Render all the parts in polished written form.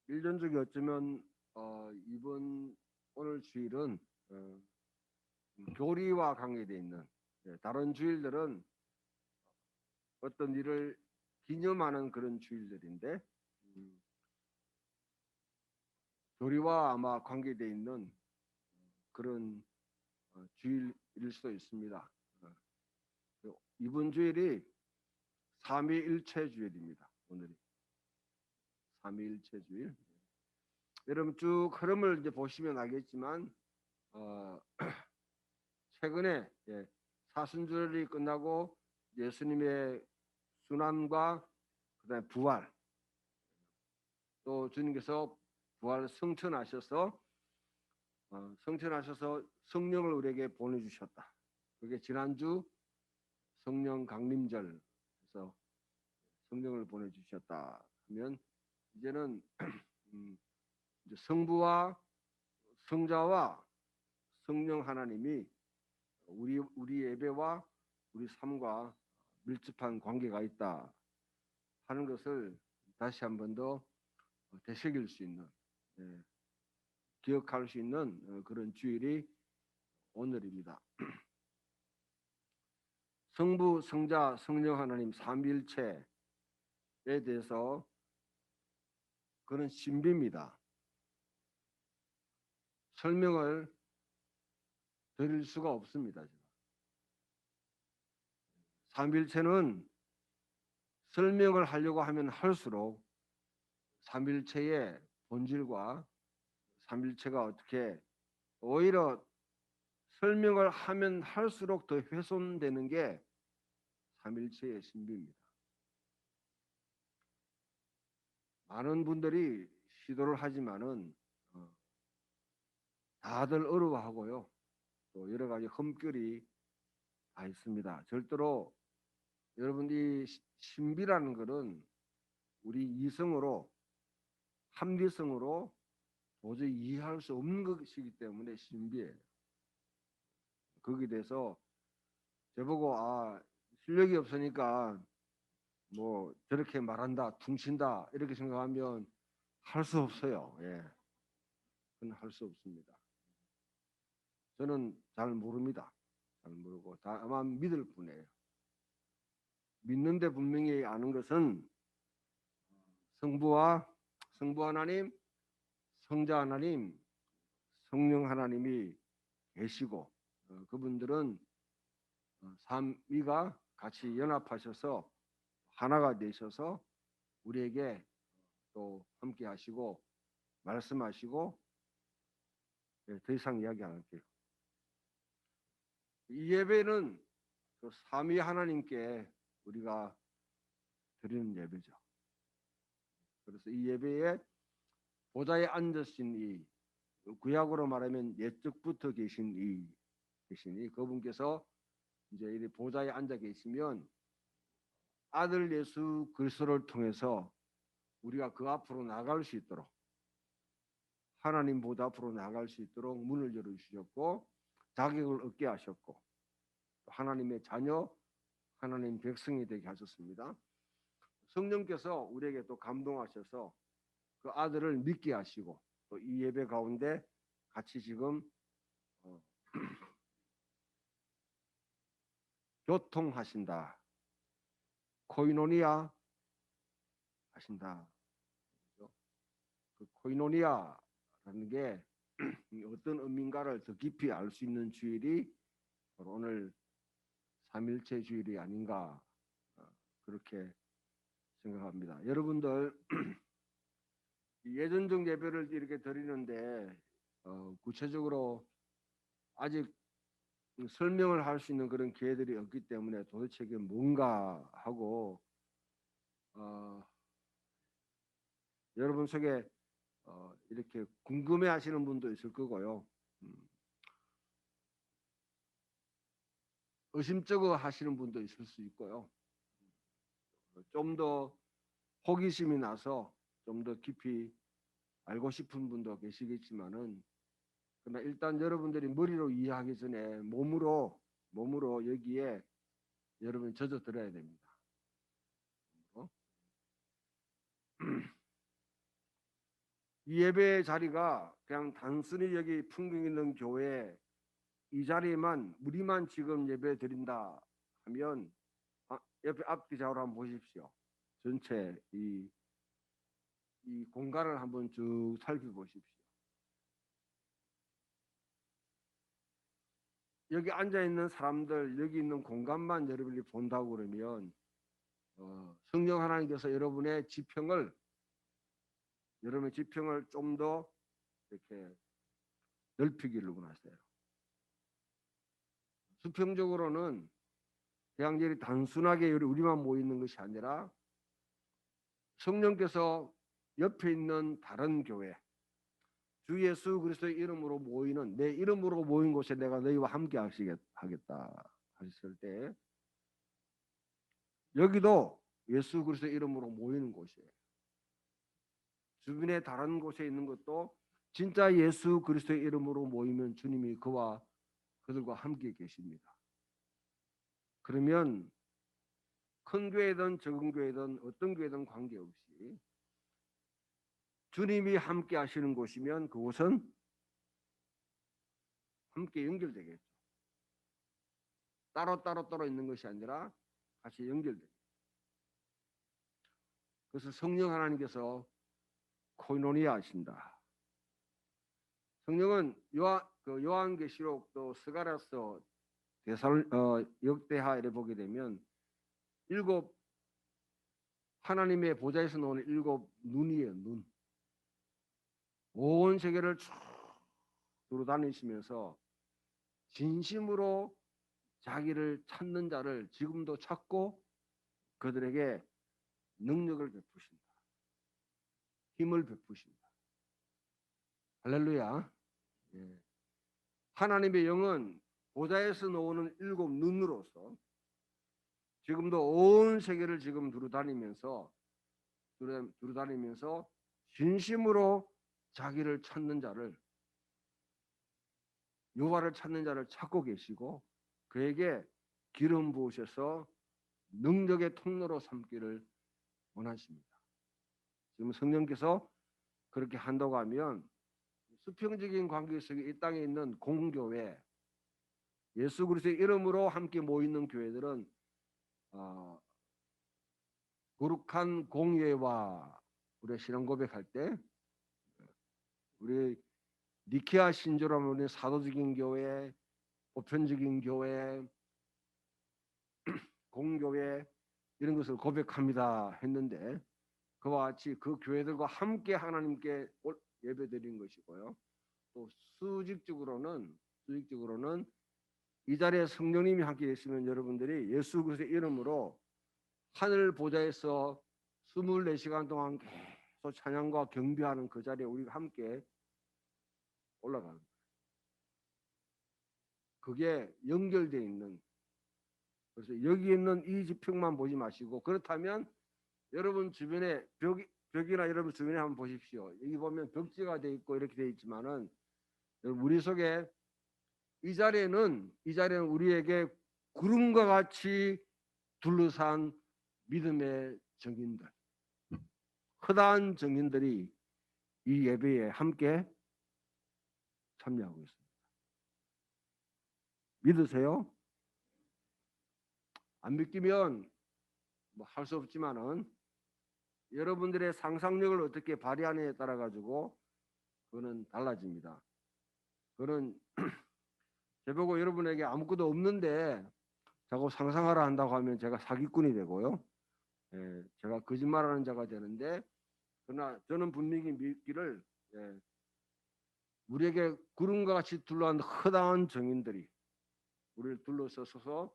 일전적이 어쩌면 이번 오늘 주일은 교리와 관계되어 있는, 다른 주일들은 어떤 일을 기념하는 그런 주일들인데, 음, 교리와 아마 관계되어 있는 그런 주일일 수도 있습니다. 이번 주일이 삼위일체 주일입니다. 오늘이 삼위일체 주일. 여러분 쭉 흐름을 이제 보시면 알겠지만 최근에 사순절이 끝나고 예수님의 순환과 그다음에 부활, 또 주님께서 부활 성천하셔서 성령을 우리에게 보내주셨다. 그게 지난주 성령 강림절에서 성령을 보내주셨다 하면, 이제는 이제 성부와 성자와 성령 하나님이 우리 예배와 우리 삶과 밀접한 관계가 있다 하는 것을 다시 한 번 더 되새길 수 있는, 기억할 수 있는 그런 주일이 오늘입니다. 성부, 성자, 성령 하나님 삼위일체에 대해서 그런 신비입니다. 설명을 드릴 수가 없습니다. 삼위일체는 설명을 하려고 하면 할수록 삼위일체의 본질과 삼위일체가 어떻게, 오히려 설명을 하면 할수록 더 훼손되는 게 삼위일체의 신비입니다. 많은 분들이 시도를 하지만은 다들 어려워하고요. 또 여러 가지 흠결이 다 있습니다. 절대로 여러분, 이 신비라는 것은 우리 이성으로, 합리성으로 도저히 이해할 수 없는 것이기 때문에 신비해요. 거기에 대해서 저보고 실력이 없으니까 뭐 저렇게 말한다, 퉁친다 이렇게 생각하면 할 수 없어요. 그건 할 수 없습니다. 저는 잘 모릅니다. 잘 모르고 다만 믿을 뿐이에요. 믿는데 분명히 아는 것은 성부 하나님, 성자 하나님, 성령 하나님이 계시고, 그분들은 삼위가 같이 연합하셔서 하나가 되셔서 우리에게 또 함께 하시고 말씀하시고, 더 이상 이야기 안 할게요. 이 예배는 그 삼위 하나님께 우리가 드리는 예배죠. 그래서 이 예배에 보좌에 앉으신 이, 구약으로 말하면 옛적부터 계신 그분께서 이제 이 보좌에 앉아 계시면 아들 예수 그리스도를 통해서 우리가 그 앞으로 나갈 수 있도록, 하나님 보좌 앞으로 나갈 수 있도록 문을 열어주셨고 자격을 얻게 하셨고, 하나님의 자녀, 하나님 백성이 되게 하셨습니다. 성령께서 우리에게 또 감동하셔서 그 아들을 믿게 하시고, 또 이 예배 가운데 같이 지금 교통하신다, 코이노니아 하신다. 그 코이노니아라는 게 어떤 의미인가를 더 깊이 알 수 있는 주일이 바로 오늘 삼일체 주일이 아닌가, 그렇게 생각합니다. 여러분들 예전적 예배를 이렇게 드리는데 구체적으로 아직 설명을 할 수 있는 그런 기회들이 없기 때문에 도대체 이게 뭔가 하고, 여러분 속에 이렇게 궁금해 하시는 분도 있을 거고요. 의심쩍어 하시는 분도 있을 수 있고요. 좀 더 호기심이 나서 좀 더 깊이 알고 싶은 분도 계시겠지만은, 그러나 일단 여러분들이 머리로 이해하기 전에 몸으로 여기에 여러분 젖어 들어야 됩니다. 이 예배 자리가 그냥 단순히 여기 풍경 있는 교회 이 자리에만 우리만 지금 예배 드린다 하면 옆에 앞뒤 좌우로 한번 보십시오. 전체 이 공간을 한번 쭉 살펴보십시오. 여기 앉아 있는 사람들, 여기 있는 공간만 여러분이 본다고 그러면 성령 하나님께서 여러분의 지평을 좀 더 이렇게 넓히기를 원하세요. 수평적으로는 그냥 이렇게 단순하게 우리만 모이는 것이 아니라 성령께서 옆에 있는 다른 교회, 주 예수 그리스도의 이름으로 모이는, 내 이름으로 모인 곳에 내가 너희와 함께 하겠다 하셨을 때, 여기도 예수 그리스도의 이름으로 모이는 곳이에요. 주변에 다른 곳에 있는 것도 진짜 예수 그리스도의 이름으로 모이면 주님이 그들과 함께 계십니다. 그러면 큰 교회든 적은 교회든 어떤 교회든 관계없이 주님이 함께 하시는 곳이면 그곳은 함께 연결되겠죠. 따로 있는 것이 아니라 같이 연결되죠. 그래서 성령 하나님께서 코이노니아 하신다. 성령은 요한계시록 또 스가랴서 역대하에 보게 되면 일곱 하나님의 보좌에서 나오는 일곱 눈이에요. 눈. 온 세계를 쭉 돌아다니시면서 진심으로 자기를 찾는 자를 지금도 찾고 그들에게 능력을 베푸신다. 힘을 베푸신다. 할렐루야. 예. 하나님의 영은 보좌에서 나오는 일곱 눈으로서 지금도 온 세계를 지금 두루다니면서 진심으로 자기를 찾는 자를, 여호와를 찾는 자를 찾고 계시고 그에게 기름 부으셔서 능력의 통로로 삼기를 원하십니다. 지금 성령께서 그렇게 한다고 하면 수평적인 관계 속에 이 땅에 있는 공교회, 예수 그리스도의 이름으로 함께 모이는 교회들은 거룩한 공예와 우리 신앙 고백할 때 우리 니케아 신조라면 우리 사도적인 교회, 보편적인 교회, 공교회 이런 것을 고백합니다 했는데 그와 같이 그 교회들과 함께 하나님께 예배드리는 것이고요. 또 수직적으로는 이 자리에 성령님이 함께 계시면 여러분들이 예수 그리스도의 이름으로 하늘 보좌에서 24시간 동안 계속 찬양과 경배하는 그 자리에 우리가 함께 올라가는 거예요. 그게 연결되어 있는. 그래서 여기 있는 이 지평만 보지 마시고 그렇다면 여러분 주변에 벽이나 여러분 주변에 한번 보십시오. 여기 보면 벽지가 돼 있고 이렇게 돼 있지만은 우리 속에 이 자리에는 우리에게 구름과 같이 둘러싼 믿음의 정인들, 허다한 정인들이 이 예배에 함께 참여하고 있습니다. 믿으세요? 안 믿기면 뭐 할 수 없지만은 여러분들의 상상력을 어떻게 발휘하느냐에 따라 가지고 그거는 달라집니다. 그거는 저보고 여러분에게 아무것도 없는데 자꾸 상상하라 한다고 하면 제가 사기꾼이 되고요. 제가 거짓말하는 자가 되는데 그러나 저는 분명히 믿기를 우리에게 구름과 같이 둘러싼 허다한 정인들이 우리를 둘러서서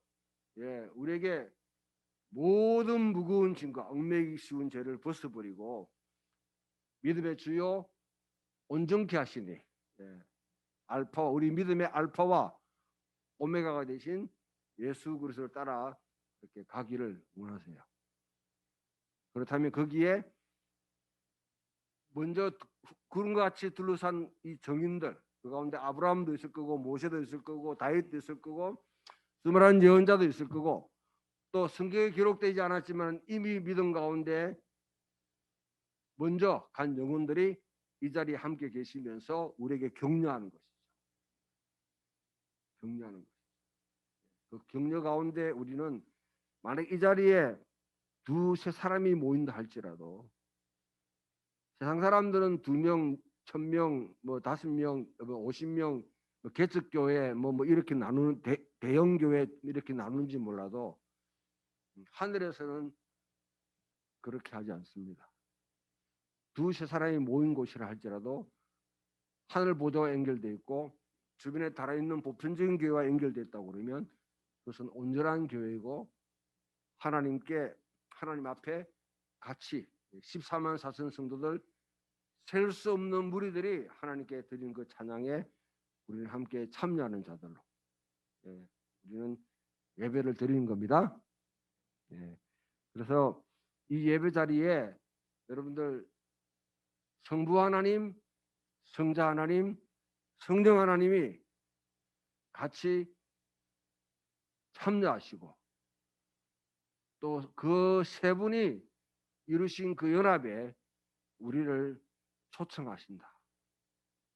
우리에게 모든 무거운 짐과 얽매이기 쉬운 죄를 벗어버리고 믿음의 주요 온전케 하시니 알파 우리 믿음의 알파와 오메가가 되신 예수 그리스도를 따라 이렇게 가기를 원하세요. 그렇다면 거기에 먼저 구름과 같이 둘러싼 이 정인들 그 가운데 아브라함도 있을 거고 모세도 있을 거고 다윗도 있을 거고 수많은 예언자도 있을 거고 또 성경에 기록되지 않았지만 이미 믿음 가운데 먼저 간 영혼들이 이 자리에 함께 계시면서 우리에게 격려하는 것이죠. 격려하는 것. 그 격려 가운데 우리는 만약 이 자리에 두세 사람이 모인다 할지라도 세상 사람들은 2명, 1,000명, 뭐 5명, 뭐 50명, 뭐 개척교회 뭐 이렇게 나누는 대형 교회 이렇게 나누는지 몰라도 하늘에서는 그렇게 하지 않습니다. 두세 사람이 모인 곳이라 할지라도 하늘 보좌와 연결되어 있고 주변에 달아있는 보편적인 교회와 연결되어 있다고 그러면 그것은 온전한 교회이고 하나님 앞에 같이 14만 4천 성도들 셀 수 없는 무리들이 하나님께 드린 그 찬양에 우리는 함께 참여하는 자들로 우리는 예배를 드리는 겁니다. 그래서 이 예배 자리에 여러분들 성부 하나님, 성자 하나님, 성령 하나님이 같이 참여하시고 또 그 세 분이 이루신 그 연합에 우리를 초청하신다.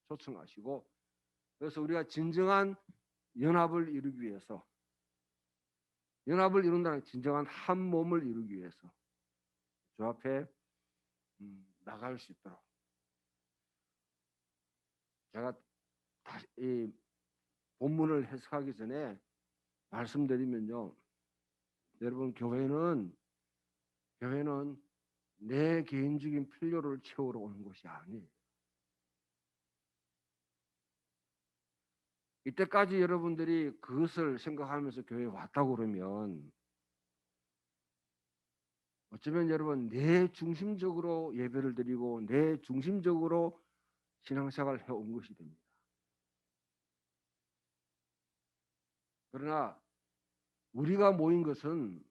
초청하시고 그래서 우리가 진정한 연합을 이루기 위해서 연합을 이룬다는 진정한 한 몸을 이루기 위해서 주 앞에 나갈 수 있도록 제가 다시 이 본문을 해석하기 전에 말씀드리면요. 여러분 교회는 내 개인적인 필요를 채우러 오는 것이 아니에요. 이때까지 여러분들이 그것을 생각하면서 교회에 왔다고 그러면 어쩌면 여러분 내 중심적으로 예배를 드리고 내 중심적으로 신앙생활을 해온 것이 됩니다. 그러나 우리가 모인 것은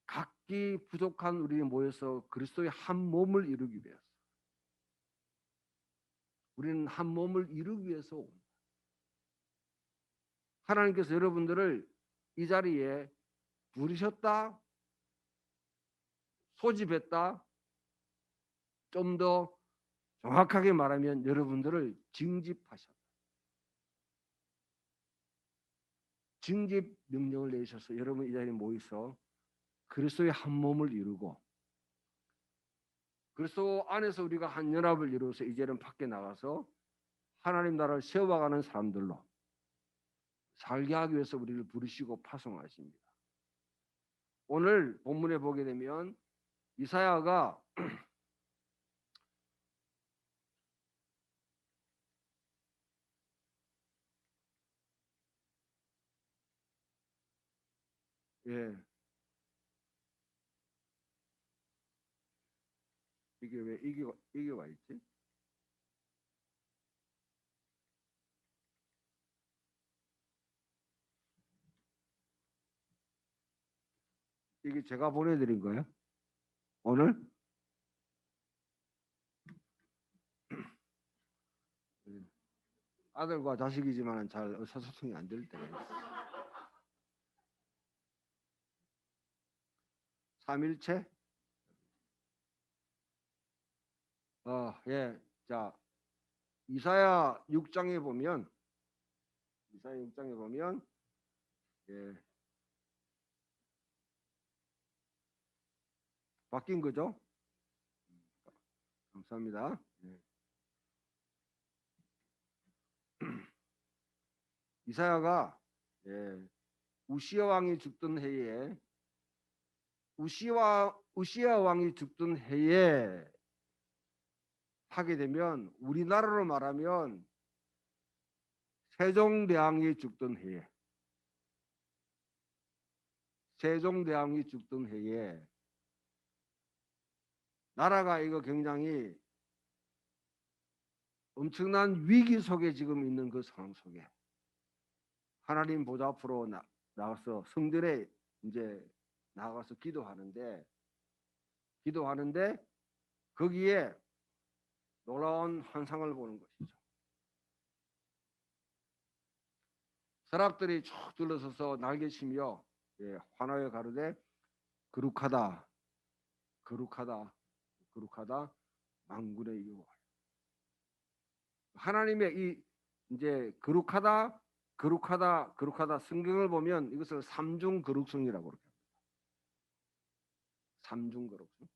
각기 부족한 우리 모여서 그리스도의 한 몸을 이루기 위해서 우리는 한 몸을 이루기 위해서 옵니다. 하나님께서 여러분들을 이 자리에 부르셨다, 소집했다, 좀 더 정확하게 말하면 여러분들을 징집하셨다. 징집 명령을 내셔서 여러분 이 자리에 모여서 그리스도의 한 몸을 이루고 그리스도 안에서 우리가 한 연합을 이루어서 이제는 밖에 나가서 하나님 나라를 세워가는 사람들로 살게 하기 위해서 우리를 부르시고 파송하십니다. 오늘 본문에 보게 되면 이사야가 이게 왜 이게 와 있지? 이게 제가 보내드린 거예요? 오늘? 아들과 자식이지만 잘 의사소통이 안 될 때. 삼일체? 자, 이사야 6장에 보면 바뀐 거죠? 감사합니다. 이사야가 우시야 왕이 죽던 해에 우시야 왕이 죽던 해에 하게 되면 우리나라로 말하면 세종대왕이 죽던 해에 나라가 이거 굉장히 엄청난 위기 속에 지금 있는 그 상황 속에 하나님 보좌 앞으로 나가서 성전에 이제 나가서 기도하는데 거기에 놀라운 환상을 보는 것이죠. 서랍들이 쭉 둘러서서 날개치며 환호에 가로되 거룩하다 만군의 여호와. 하나님의 이 이제 거룩하다, 거룩하다, 거룩하다 성경을 보면 이것을 삼중 거룩성이라고 그럽니다. 삼중 거룩성.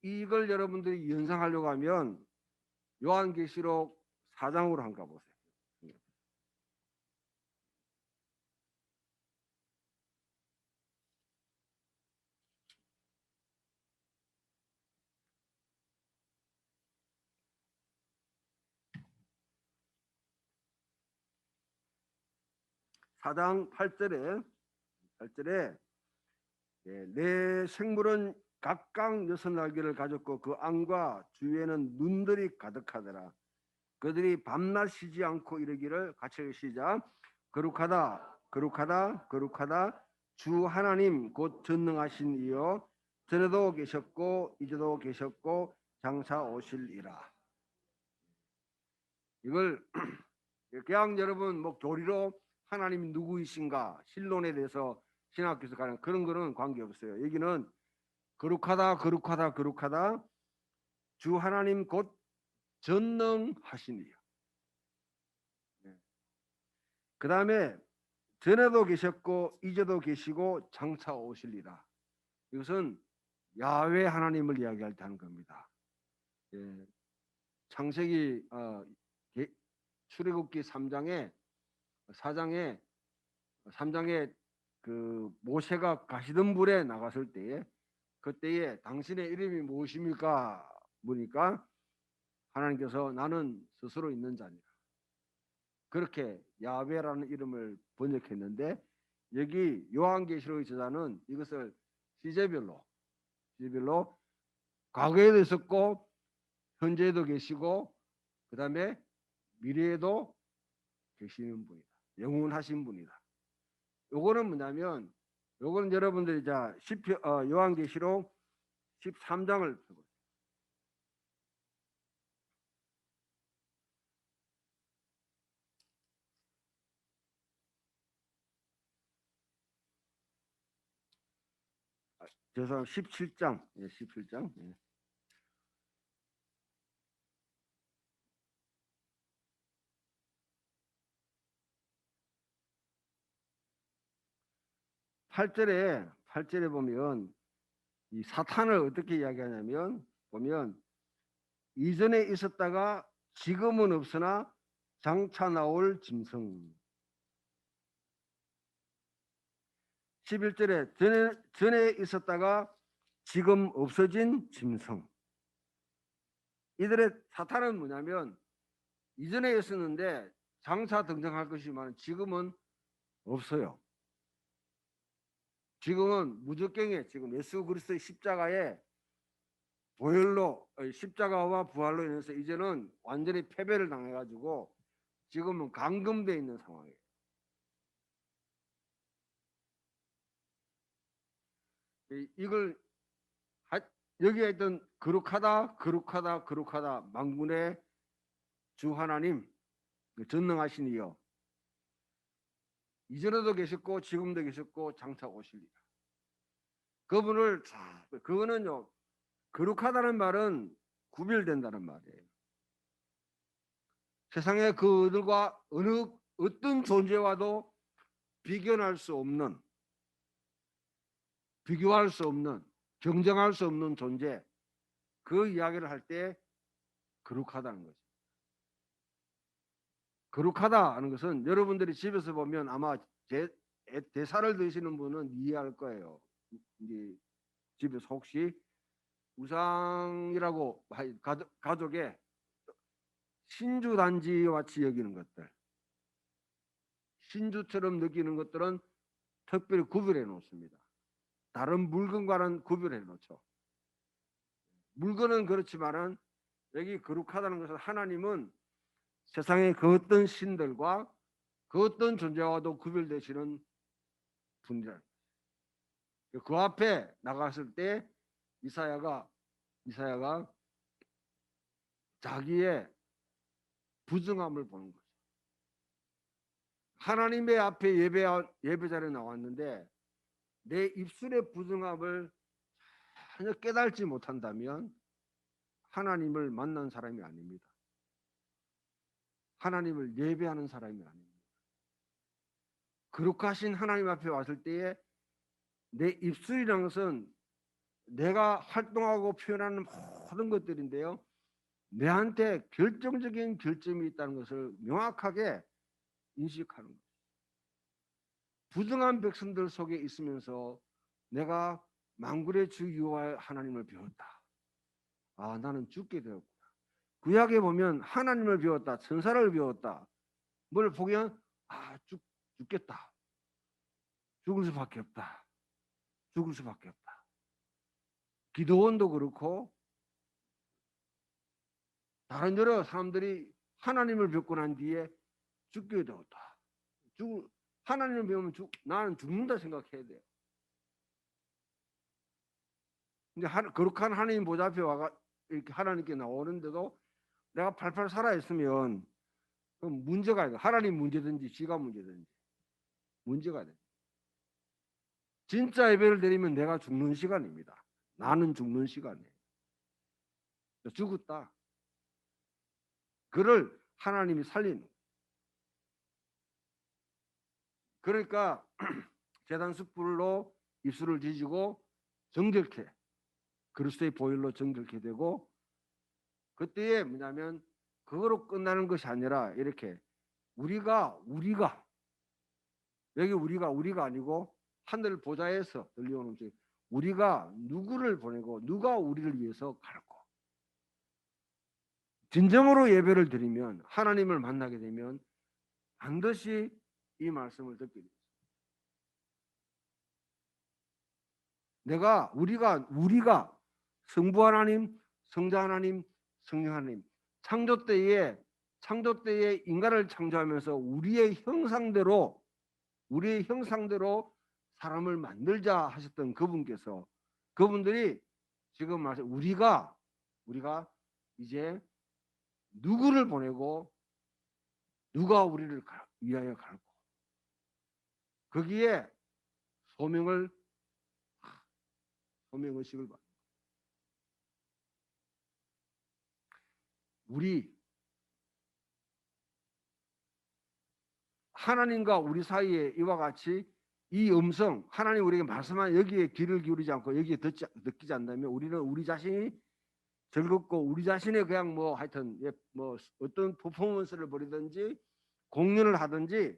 이걸 여러분들이 연상하려고 하면 요한계시록 4장으로 한번 가보세요. 사장 8절에 내 생물은 각각 6날개를 가졌고 그 안과 주위에는 눈들이 가득하더라. 그들이 밤낮 쉬지 않고 이르기를 같이 시작. 거룩하다 거룩하다 거룩하다 주 하나님 곧 전능하신 이여 전에도 계셨고 이제도 계셨고 장차 오실이라. 이걸 그냥 여러분 뭐 교리로 하나님이 누구이신가 신론에 대해서 신학교에서 가는 그런 거는 관계없어요. 여기는 거룩하다 거룩하다 거룩하다 주 하나님 곧 전능하시니요. 그 다음에 전에도 계셨고 이제도 계시고 장차 오실리라. 이것은 야훼 하나님을 이야기할 때 하는 겁니다. 예. 창세기 출애굽기 3장에 3장에 그 모세가 가시덤불에 나갔을 때에 그때에 당신의 이름이 무엇입니까? 보니까 하나님께서 나는 스스로 있는 자니라. 그렇게 야훼라는 이름을 번역했는데 여기 요한계시록의 저자는 이것을 시제별로 과거에도 있었고 현재에도 계시고 그 다음에 미래에도 계시는 분이다. 영원하신 분이다. 요거는 뭐냐면 요거는 여러분들이 자 요한계시록 13장을 펴보세요. 죄송합니다. 17장. 예, 17장. 예. 8절에 보면 이 사탄을 어떻게 이야기하냐면 보면 이전에 있었다가 지금은 없으나 장차 나올 짐승. 11절에 전에 있었다가 지금 없어진 짐승. 이들의 사탄은 뭐냐면 이전에 있었는데 장차 등장할 것이지만 지금은 없어요. 지금은 무적경에 지금 예수 그리스도의 십자가에 보혈로 십자가와 부활로 인해서 이제는 완전히 패배를 당해가지고 지금은 감금되어 있는 상황이에요. 이걸 여기에 있던 거룩하다 거룩하다 거룩하다 만군의 주 하나님 전능하신 이여 이전에도 계셨고 지금도 계셨고 장차 오실리라. 그분을 그거는요 거룩하다는 말은 구별된다는 말이에요. 세상에 그들과 어떤 존재와도 비교할 수 없는 비교할 수 없는 경쟁할 수 없는 존재 그 이야기를 할 때 거룩하다는 거죠. 거룩하다 하는 것은 여러분들이 집에서 보면 아마 대사를 드시는 분은 이해할 거예요. 이제 집에서 혹시 우상이라고 가족의 신주단지와 같이 여기는 것들 신주처럼 느끼는 것들은 특별히 구별해 놓습니다. 다른 물건과는 구별해 놓죠. 물건은 그렇지만은 여기 거룩하다는 것은 하나님은 세상의 그 어떤 신들과 그 어떤 존재와도 구별되시는 분이라. 그 앞에 나갔을 때 이사야가 자기의 부정함을 보는 거죠. 하나님의 앞에 예배자리에 나왔는데 내 입술의 부정함을 전혀 깨달지 못한다면 하나님을 만난 사람이 아닙니다. 하나님을 예배하는 사람이 아닙니다. 거룩하신 하나님 앞에 왔을 때에 내 입술이라는 것은 내가 활동하고 표현하는 모든 것들인데요. 내한테 결정적인 결점이 있다는 것을 명확하게 인식하는 거예요. 부정한 백성들 속에 있으면서 내가 만군의 주 여호와 하나님을 배웠다. 아, 나는 죽게 되었구나. 구약에 보면 하나님을 배웠다. 천사를 배웠다. 뭘 보면 죽겠다. 죽을 수밖에 없다. 죽을 수밖에 없다. 기도원도 그렇고 다른 여러 사람들이 하나님을 배우고 난 뒤에 죽게 되었다. 하나님을 배우면 나는 죽는다 생각해야 돼요. 근데 거룩한 하나님 보좌 앞에 와가 이렇게 하나님께 나오는데도 내가 팔팔 살아있으면 그럼 문제가 있어. 하나님 문제든지 지가 문제든지 문제가 돼. 진짜 예배를 드리면 내가 죽는 시간입니다. 나는 죽는 시간이에요. 죽었다. 그를 하나님이 살리는 거예요. 그러니까 제단 숯불로 입술을 뒤지고 정결케 그리스도의 보혈로 정결케 되고 그때에 뭐냐면 그거로 끝나는 것이 아니라 이렇게 우리가 여기 우리가 아니고 하늘 보좌에서 들려오는 소리 우리가 누구를 보내고 누가 우리를 위해서 갈고 진정으로 예배를 드리면 하나님을 만나게 되면 반드시 이 말씀을 듣게 됩니다. 우리가 성부 하나님, 성자 하나님, 성령 하나님 창조 때에 인간을 창조하면서 우리의 형상대로 사람을 만들자 하셨던 그분들이 지금 말씀 우리가 이제 누구를 보내고 누가 우리를 위하여 갈고 거기에 소명의식을 받는 우리 하나님과 우리 사이에 이와 같이 이 음성 하나님 우리에게 말씀한 여기에 귀를 기울이지 않고 여기에 느끼지 않는다면 우리는 우리 자신이 즐겁고 우리 자신의 그냥 뭐 하여튼 뭐 어떤 퍼포먼스를 벌이든지 공연을 하든지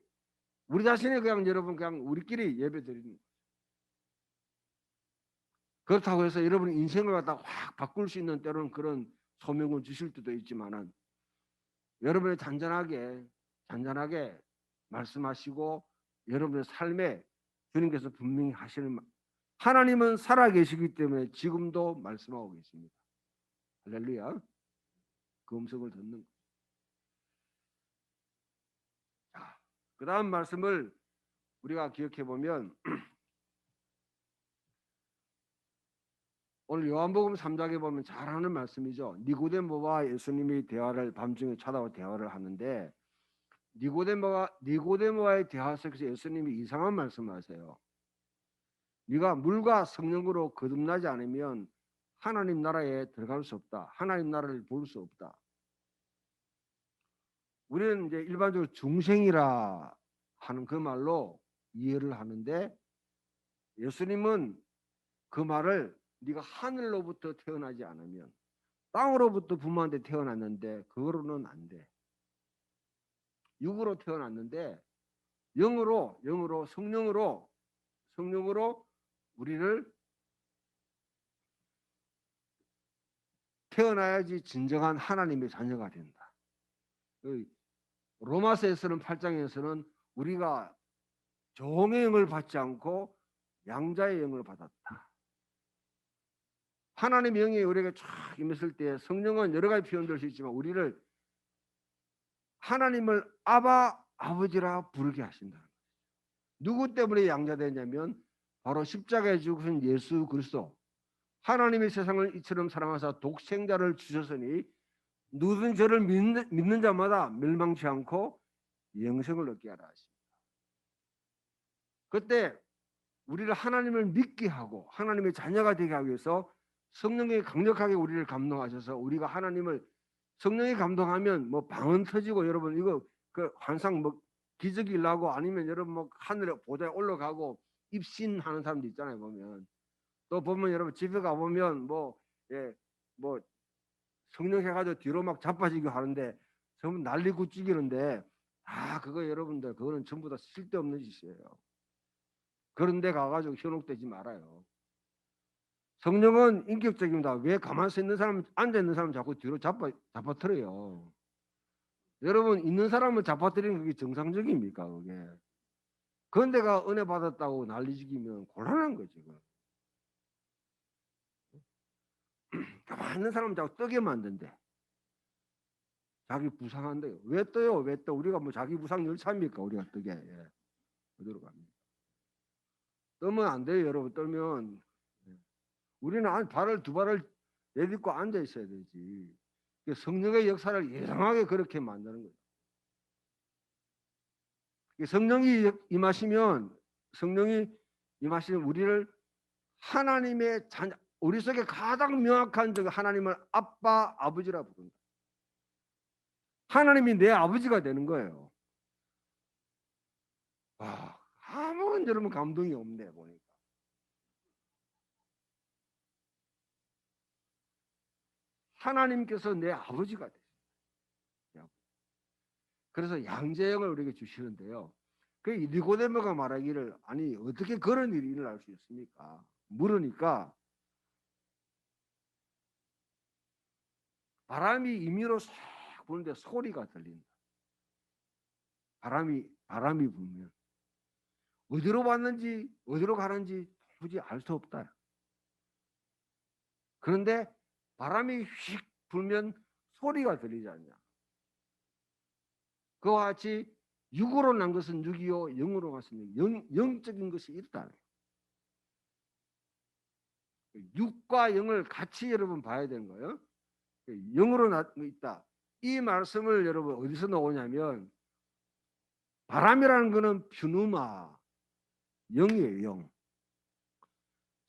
우리 자신이 그냥 여러분 그냥 우리끼리 예배 드리는 거예요. 그렇다고 해서 여러분 인생을 갖다 확 바꿀 수 있는 때로는 그런 소명을 주실 때도 있지만은 여러분의 잔잔하게 말씀하시고 여러분의 삶에 주님께서 분명히 하시는 하나님은 살아계시기 때문에 지금도 말씀하고 계십니다. 할렐루야. 그 음성을 듣는 거예요. 자, 그 다음 말씀을 우리가 기억해 보면 오늘 요한복음 3장에 보면 잘하는 말씀이죠. 니고데모와 예수님이 밤중에 찾아와 대화를 하는데 니고데모와의 대화 속에서 예수님이 이상한 말씀을 하세요. 네가 물과 성령으로 거듭나지 않으면 하나님 나라에 들어갈 수 없다. 하나님 나라를 볼 수 없다. 우리는 이제 일반적으로 중생이라 하는 그 말로 이해를 하는데 예수님은 그 말을 네가 하늘로부터 태어나지 않으면 땅으로부터 부모한테 태어났는데 그거로는 안 돼. 육으로 태어났는데 영으로 성령으로 우리를 태어나야지 진정한 하나님의 자녀가 된다. 로마서에서는 8장에서는 우리가 종의 영을 받지 않고 양자의 영을 받았다. 하나님의 영이 우리에게 쫙 임했을 때 성령은 여러 가지 표현될 수 있지만 우리를 하나님을 아버지라 부르게 하신다. 누구 때문에 양자되냐면 바로 십자가에 죽으신 예수 그리스도. 하나님의 세상을 이처럼 사랑하사 독생자를 주셨으니 누구든 저를 믿는 자마다 멸망치 않고 영생을 얻게 하라 하십니다. 그때 우리를 하나님을 믿게 하고 하나님의 자녀가 되게 하기 위해서 성령이 강력하게 우리를 감동하셔서 우리가 하나님을 성령이 감동하면 뭐 방언 터지고 여러분 이거 그 환상 뭐 기적이 일어나고 아니면 여러분 뭐 하늘에 보좌에 올라가고 입신하는 사람도 있잖아요. 보면 또 보면 여러분 집에 가 보면 뭐 성령 해가지고 뒤로 막 자빠지고 하는데 전부 난리 굿죽이는데 그거 여러분들 그거는 전부 다 쓸데없는 짓이에요. 그런데 가가지고 현혹되지 말아요. 성령은 인격적입니다. 왜 가만히 있는 사람, 앉아 있는 사람 자꾸 뒤로 잡아뜨려요. 여러분 있는 사람을 잡아뜨리는 그게 정상적입니까? 그게. 그런데가 은혜 받았다고 난리지기면 곤란한 거지. 가만히 있는 사람 자꾸 뜨게 만든대. 자기 부상한대요. 왜 떠요? 왜 떠? 우리가 뭐 자기 부상 열차입니까? 우리가 뜨게. 예. 어디로 갑니까? 뜨면 안 돼요, 여러분. 뜨면 우리는 발을 두 발을 내딛고 앉아 있어야 되지. 성령의 역사를 예상하게 그렇게 만드는 거예요. 성령이 임하시면 우리를 하나님의 자녀, 우리 속에 가장 명확한 하나님을 아빠, 아버지라 부른다. 하나님이 내 아버지가 되는 거예요. 아무런 여러분 감동이 없네 보니까. 하나님께서 내 아버지가 되세요. 그래서 양재형을 우리에게 주시는데요. 그 니고데모가 말하기를 아니 어떻게 그런 일이 일어날 수 있습니까? 물으니까 바람이 임의로 싹 부는데 소리가 들린다. 바람이 불면 어디로 왔는지 어디로 가는지 도무지 알 수 없다. 그런데 바람이 휙 불면 소리가 들리지 않냐. 그와 같이 육으로 난 것은 육이요 영으로 갔으니 영적인 것이 있다. 육과 영을 같이 여러분 봐야 되는 거예요. 영으로 있다. 이 말씀을 여러분 어디서 나오냐면 바람이라는 것은 퓨누마 영이에요. 영.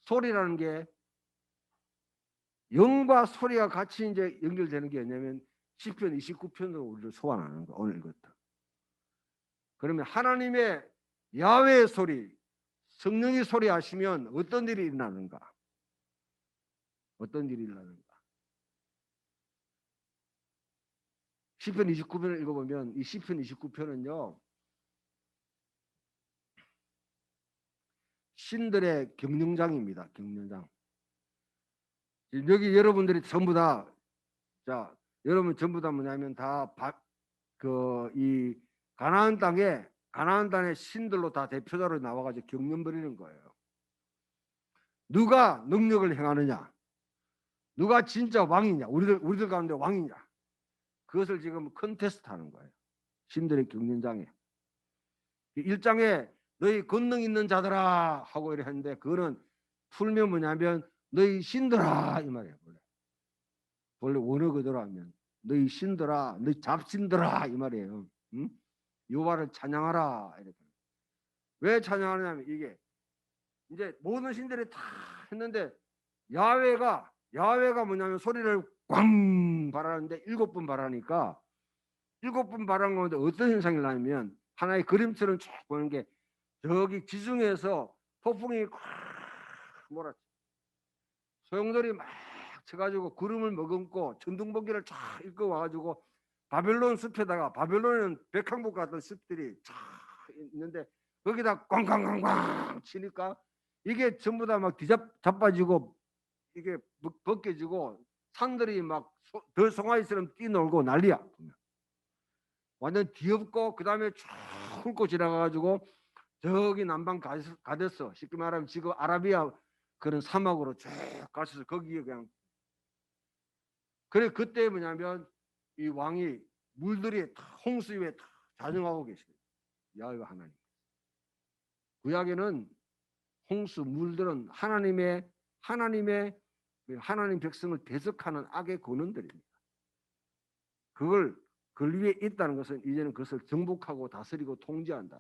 소리라는 게 영과 소리가 같이 이제 연결되는 게 뭐냐면 시편 29편으로 우리를 소환하는 거 오늘 이것도. 그러면 하나님의 야훼의 소리, 성령의 소리 하시면 어떤 일이 일어나는가? 어떤 일이 일어나는가? 시편 29편을 읽어보면 이 시편 29편은요. 신들의 경영장입니다. 경영장. 여기 여러분들이 전부 다 여러분 전부 다 뭐냐면 다 이 가나안 땅의 신들로 다 대표자로 나와가지고 경륜 벌이는 거예요. 누가 능력을 행하느냐? 누가 진짜 왕이냐? 우리들 가운데 왕이냐? 그것을 지금 컨테스트하는 거예요. 신들의 경륜장에 1장에 너희 권능 있는 자들아 하고 이래 했는데 그거는 풀면 뭐냐면 너희 신들아 이 말이에요. 원래 원어 그대로 하면 너희 신들아, 너희 잡신들아 이 말이에요. 응? 여호와를 찬양하라 이렇게. 왜 찬양하냐면 이게 이제 모든 신들이 다 했는데 야훼가 뭐냐면 소리를 꽝 발하는데 7번 발하니까 7번 발한 가운데 어떤 현상이 나냐면 하나의 그림처럼 쭉 보는 게 저기 지중해에서 폭풍이 콱 몰았죠. 소용돌이 막 쳐가지고 구름을 머금고 천둥번개를 쫙 일고 와가지고 바벨론 숲에다가 바벨론에는 백향목 같은 숲들이 쫙 있는데 거기다 꽝꽝꽝꽝 치니까 이게 전부 다 막 뒤자빠지고 이게 벗겨지고 산들이 막 들송아지처럼 뛰놀고 난리야. 완전 뒤엎고 그 다음에 쭉 훑고 지나가가지고 저기 남방 가댔어. 쉽게 말하면 지금 아라비아 그런 사막으로 쭉 가셔서 거기에 그냥 그래 그때 뭐냐면 이 왕이 물들이 홍수 위에 자정하고 계시고 야훼 하나님. 구약에는 홍수 물들은 하나님 백성을 대적하는 악의 권원들입니다. 그걸 위에 있다는 것은 이제는 그것을 정복하고 다스리고 통제한다.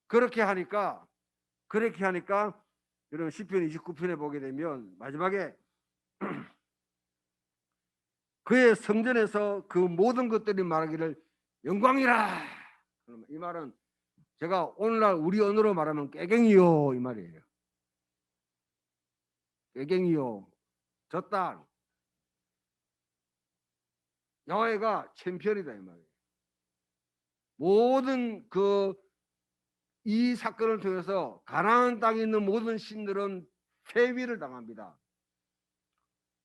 그렇게 하니까 여러분 시편 29편에 보게 되면 마지막에 그의 성전에서 그 모든 것들이 말하기를 영광이라. 이 말은 제가 오늘날 우리 언어로 말하면 깨갱이요 이 말이에요. 깨갱이요. 저 땅 여호와가 챔피언이다 이 말이에요. 모든 이 사건을 통해서 가나안 땅에 있는 모든 신들은 폐위를 당합니다.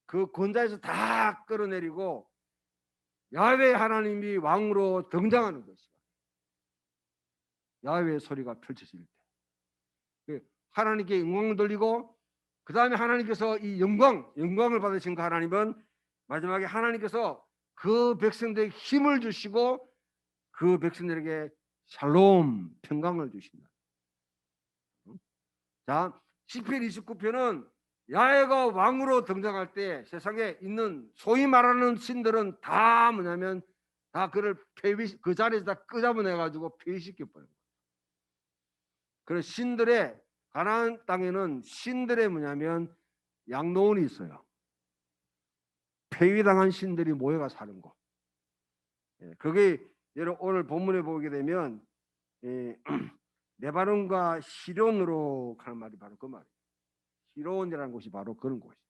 그 권좌에서 다 끌어내리고 야훼 하나님이 왕으로 등장하는 것이다. 야훼의 소리가 펼쳐질 때 하나님께 영광을 돌리고 그 다음에 하나님께서 이 영광을 받으신 그 하나님은 마지막에 하나님께서 그 백성들에게 힘을 주시고 그 백성들에게 샬롬 평강을 주신다. 자, 시편 29편은 야훼가 왕으로 등장할 때 세상에 있는 소위 말하는 신들은 다 뭐냐면 다 그를 그 자리에서 다 끄잡아내 가지고 폐위시켜 버려요. 그래서 신들의 가나안 땅에는 신들의 뭐냐면 양로원이 있어요. 폐위당한 신들이 모여가 사는 곳. 그게 여러분 오늘 본문에 보게 되면 레바논과 시론으로 하는 말이 바로 그 말이에요. 시론이라는 곳이 바로 그런 곳이에요.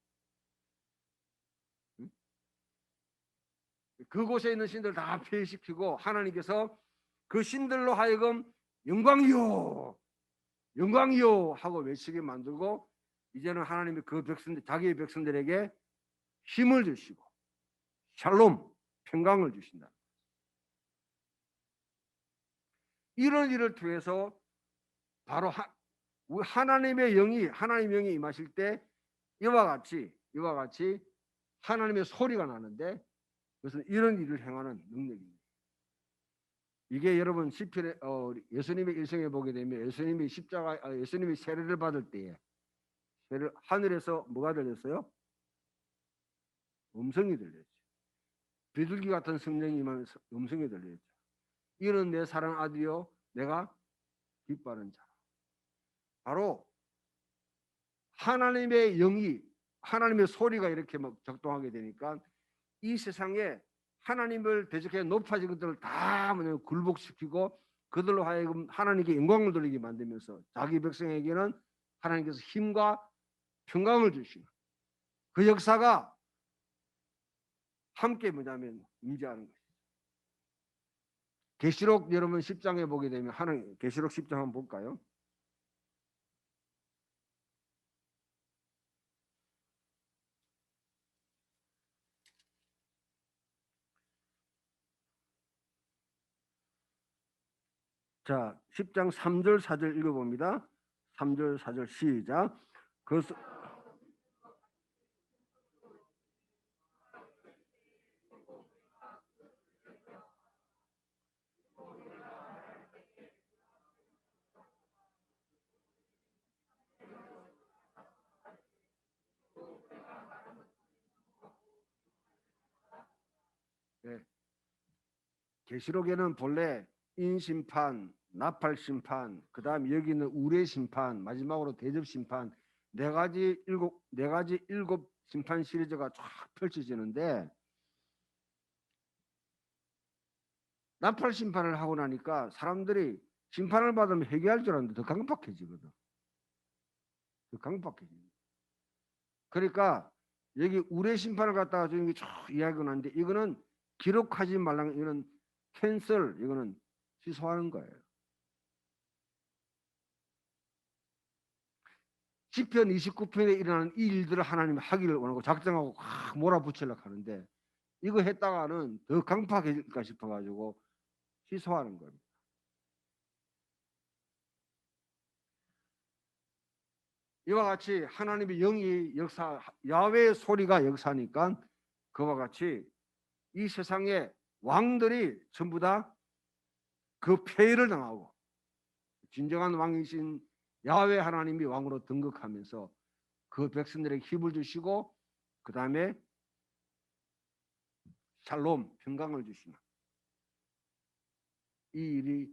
그곳에 있는 신들 다 폐위시키고 하나님께서 그 신들로 하여금 영광이요 영광이요 하고 외치게 만들고 이제는 하나님이 그 백성들 자기의 백성들에게 힘을 주시고 샬롬 평강을 주신다. 이런 일을 통해서 바로 하나님의 영이 임하실 때 이와 같이 하나님의 소리가 나는데 그것은 이런 일을 행하는 능력입니다. 이게 여러분 시편에 예수님의 일생에 보게 되면 예수님이 예수님이 세례를 받을 때에 하늘에서 뭐가 들렸어요? 음성이 들렸죠. 비둘기 같은 성령이 임하면서 음성이 들렸죠. 이는 내 사랑 아들이요 내가 기뻐하는 자. 바로 하나님의 영이 하나님의 소리가 이렇게 막 작동하게 되니까 이 세상에 하나님을 대적해 높아진 것들을 다 굴복시키고 그들로 하여금 하나님께 영광을 돌리게 만들면서 자기 백성에게는 하나님께서 힘과 평강을 주시는 그 역사가 함께 뭐냐면 임재하는 것이죠. 계시록 여러분 10장에 보게 되면 계시록 10장 한번 볼까요? 자, 10장 3절 4절 읽어봅니다. 3절 4절 시작. 네. 계시록에는 본래 인심판, 나팔심판, 그 다음 여기는 우레심판, 마지막으로 대접심판 네 가지 일곱 심판 시리즈가 쫙 펼쳐지는데 나팔심판을 하고 나니까 사람들이 심판을 받으면 회개할 줄 알았는데 더 강박해지거든. 더 강박해집니다. 그러니까 여기 우레심판을 갖다가 좀 이야기가 나는데 이거는 기록하지 말라는 이거는 캔슬 이거는 취소하는 거예요. 시편 29편에 일어나는 이 일들을 하나님이 하기를 원하고 작정하고 몰아붙이려고 하는데 이거 했다가는 더 강팍해질까 싶어가지고 취소하는 겁니다. 이와 같이 하나님의 영이 야훼의 소리가 역사니까 그와 같이 이 세상의 왕들이 전부 다 그 폐해를 당하고 진정한 왕이신 야훼 하나님이 왕으로 등극하면서 그 백성들에게 힘을 주시고 그 다음에 샬롬 평강을 주시는 이 일이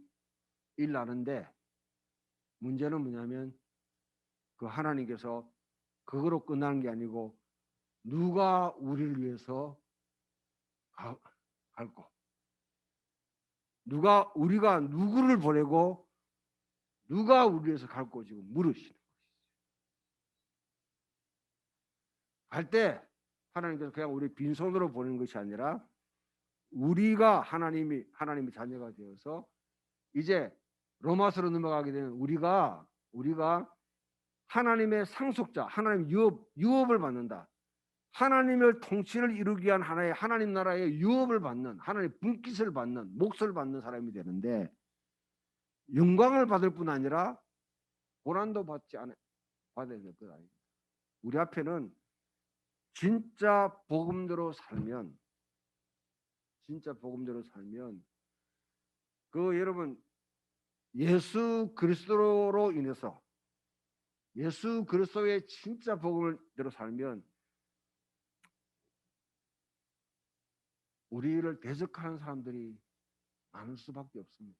일어나는데 문제는 뭐냐면 그 하나님께서 그거로 끝나는 게 아니고 누가 우리를 위해서 갈고, 우리가 누구를 보내고 누가 우리 위해서 갈고 지금 물으시는 거예요. 갈 때 하나님께서 그냥 우리 빈손으로 보내는 것이 아니라 우리가 하나님이 자녀가 되어서 이제 로마서로 넘어가게 되면 우리가 하나님의 상속자, 하나님 유업을 받는다. 하나님의 통치를 이루기 위한 하나의 하나님 나라의 유업을 받는, 하나님의 분깃을 받는, 몫을 받는 사람이 되는데, 영광을 받을 뿐 아니라 고난도 받아야 될 것 아닙니다. 우리 앞에는 진짜 복음대로 살면 그 여러분 예수 그리스도로 인해서 예수 그리스도의 진짜 복음대로 살면 우리를 대적하는 사람들이 많을 수밖에 없습니다.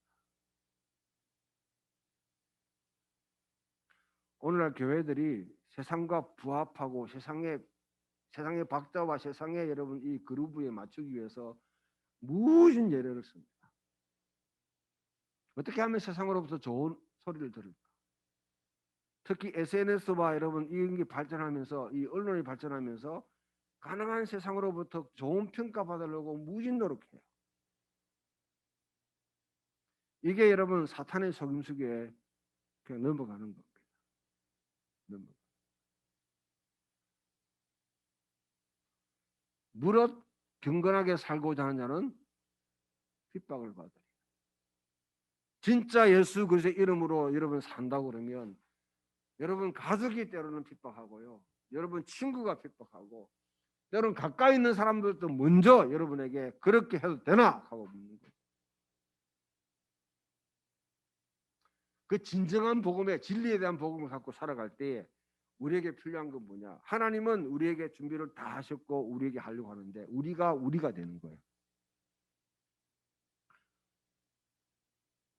오늘날 교회들이 세상과 부합하고 세상의 박자와 세상의 여러분 이 그루브에 맞추기 위해서 무슨 예를 씁니다. 어떻게 하면 세상으로부터 좋은 소리를 들을까? 특히 SNS와 여러분 이런 게 발전하면서 이 언론이 발전하면서 가능한 세상으로부터 좋은 평가 받으려고 무진 노력해요. 이게 여러분 사탄의 속임수에 그냥 넘어가는 겁니다. 무릇 경건하게 살고자 하는 자는 핍박을 받으리. 진짜 예수 그리스도의 이름으로 여러분 산다고 그러면 여러분 가족이 때로는 핍박하고요. 여러분 친구가 핍박하고 때로는 가까이 있는 사람들도 먼저 여러분에게 그렇게 해도 되나 하고 묻는 거예요. 그 진정한 복음의 진리에 대한 복음을 갖고 살아갈 때에 우리에게 필요한 건 뭐냐? 하나님은 우리에게 준비를 다 하셨고 우리에게 하려고 하는데 우리가 되는 거예요.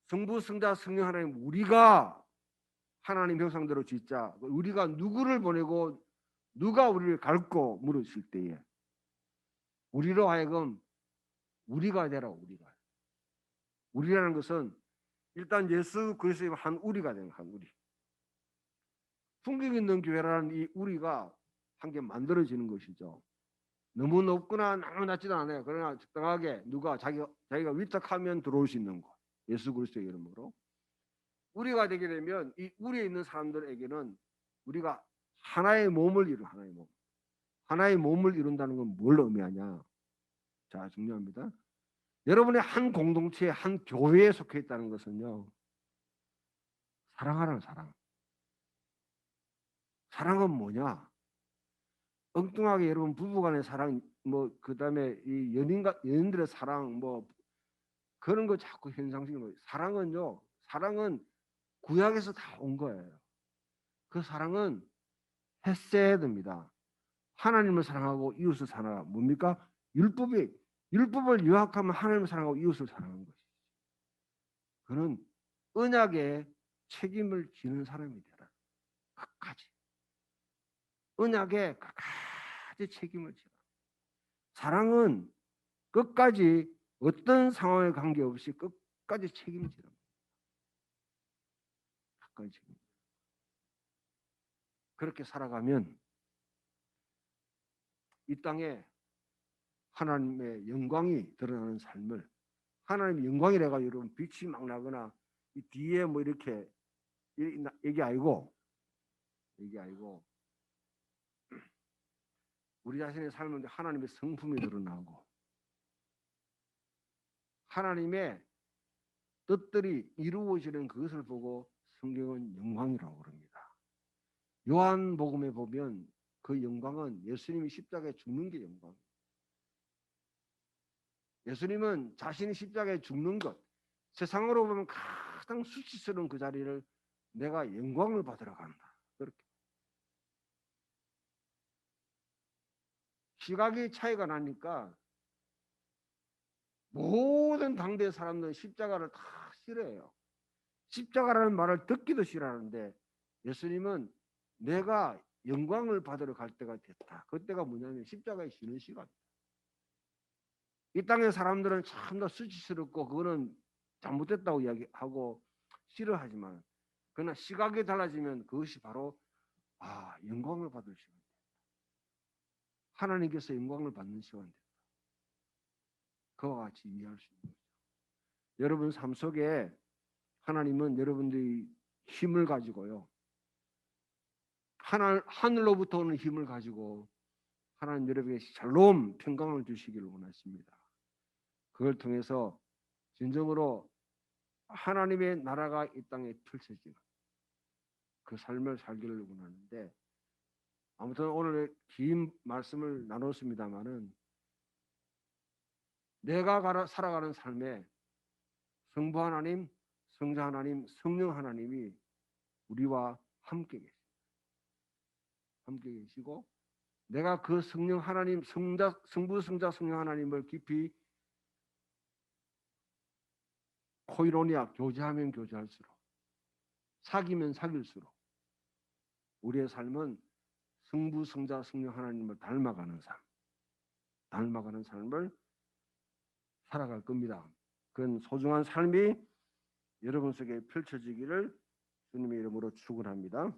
성부, 성자, 성령 하나님 우리가 하나님 형상대로 짓자. 우리가 누구를 보내고 누가 우리를 갈고 물으실 때에 우리로 하여금 우리가 되라. 우리라는 것은 일단 예수 그리스도의 한 우리가 되는 한 우리. 풍경 있는 교회라는 이 우리가 한 개 만들어지는 것이죠. 너무 높거나 너무 낮지도 않아요. 그러나 적당하게 누가 자기가 위탁하면 들어올 수 있는 곳. 예수 그리스도의 이름으로. 우리가 되게 되면 이 우리에 있는 사람들에게는 우리가 하나의 몸을 이룬다는 건 뭘 의미하냐? 자, 중요합니다. 여러분의 한 공동체에 한 교회에 속해 있다는 것은요. 사랑하라는 사랑. 사랑은 뭐냐? 엉뚱하게 여러분 부부간의 사랑 뭐 그다음에 이 연인들의 사랑 뭐 그런 거 자꾸 현상식으로 사랑은 구약에서 다 온 거예요. 그 사랑은 헤세드입니다. 하나님을 사랑하고 이웃을 사랑하라. 뭡니까? 율법을 요약하면 하나님을 사랑하고 이웃을 사랑하는 것이죠. 그는 언약에 책임을 지는 사람이 되라. 끝까지. 언약에 끝까지 책임을 지라. 사랑은 끝까지 어떤 상황에 관계없이 끝까지 책임을 지라. 끝까지 책임. 그렇게 살아가면 이 땅에 하나님의 영광이 드러나는 삶을 하나님의 영광이라가 여러분 빛이 막 나거나 이 뒤에 뭐 이렇게 얘기 아니고 우리 자신의 삶은 하나님의 성품이 드러나고 하나님의 뜻들이 이루어지는 그것을 보고 성경은 영광이라고 그럽니다. 요한복음에 보면 그 영광은 예수님이 십자가에 죽는 게 영광이에요. 예수님은 자신이 십자가에 죽는 것, 세상으로 보면 가장 수치스러운 그 자리를 내가 영광을 받으러 간다. 그렇게. 시각이 차이가 나니까 모든 당대 사람들은 십자가를 다 싫어해요. 십자가라는 말을 듣기도 싫어하는데 예수님은 내가 영광을 받으러 갈 때가 됐다. 그때가 뭐냐면 십자가에 쉬는 시간. 이 땅의 사람들은 참나 수치스럽고 그거는 잘못됐다고 이야기하고 싫어하지만 그러나 시각이 달라지면 그것이 바로 영광을 받을 시간. 하나님께서 영광을 받는 시간이 됐다. 그와 같이 이해할 수 있는 거죠. 여러분 삶 속에 하나님은 여러분들이 힘을 가지고요. 하늘로부터 오는 힘을 가지고 하나님 여러분에게 샬롬 평강을 주시기를 원하십니다. 그걸 통해서 진정으로 하나님의 나라가 이 땅에 펼쳐지는 그 삶을 살기를 원하는데 아무튼 오늘 긴 말씀을 나눴습니다마는 내가 살아가는 삶에 성부 하나님, 성자 하나님, 성령 하나님이 우리와 함께 계십니다. 함께 계시고 내가 그 성령 하나님, 성부, 성자, 성령 하나님을 깊이 코이로니아 교제하면 교제할수록 사귀면 사귈수록 우리의 삶은 성부, 성자, 성령 하나님을 닮아가는 삶을 살아갈 겁니다. 그런 소중한 삶이 여러분 속에 펼쳐지기를 주님의 이름으로 축원합니다.